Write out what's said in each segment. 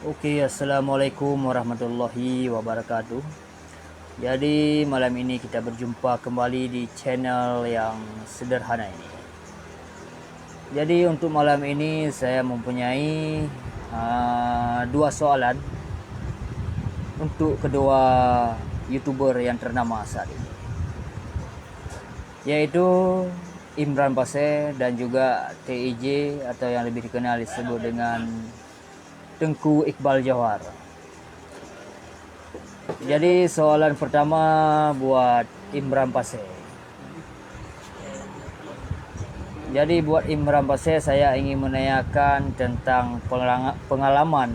Oke, assalamualaikum warahmatullahi wabarakatuh. Jadi malam ini kita berjumpa kembali di channel yang sederhana ini. Jadi untuk malam ini saya mempunyai dua soalan untuk kedua YouTuber yang ternama saat ini, yaitu Imran Paseh dan juga TIJ atau yang lebih dikenal disebut dengan Tengku Iqbal Johar. Jadi soalan pertama buat Imran Paseh. Jadi buat Imran Paseh saya ingin menanyakan tentang pengalaman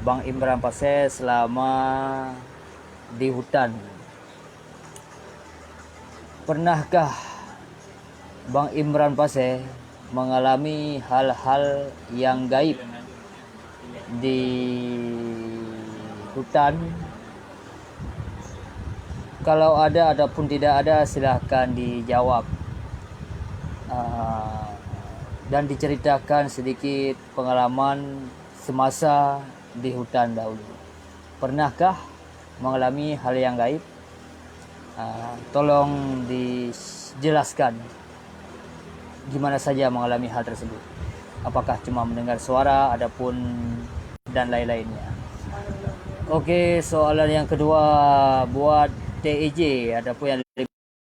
Bang Imran Paseh selama di hutan. Pernahkah Bang Imran Paseh mengalami hal-hal yang gaib di hutan? Kalau ada ataupun tidak ada, silahkan dijawab dan diceritakan sedikit pengalaman semasa di hutan dahulu. Pernahkah mengalami hal yang gaib? Tolong dijelaskan gimana saja mengalami hal tersebut. Apakah cuma mendengar suara, adapun dan lain-lainnya. Oke, soalan yang kedua buat TIJ ataupun yang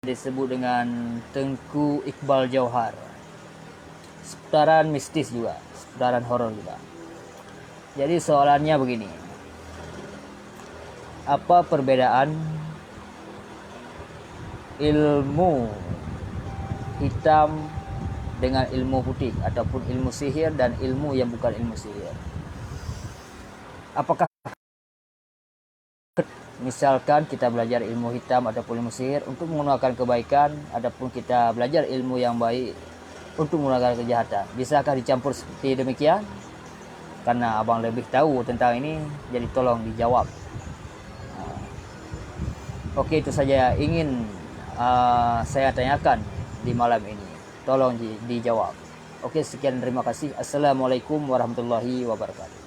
disebut dengan Tengku Iqbal Johar. Seputaran mistis juga, seputaran horor juga. Jadi soalannya begini. Apa perbedaan ilmu hitam dengan ilmu putih ataupun ilmu sihir dan ilmu yang bukan ilmu sihir? Apakah misalkan kita belajar ilmu hitam ataupun ilmu sihir untuk menggunakan kebaikan, adapun kita belajar ilmu yang baik untuk menggunakan kejahatan, bisakah dicampur seperti demikian? Karena abang lebih tahu tentang ini, jadi tolong dijawab. Oke, itu saja ingin saya tanyakan di malam ini. Tolong dijawab. Oke, sekian, terima kasih. Assalamualaikum warahmatullahi wabarakatuh.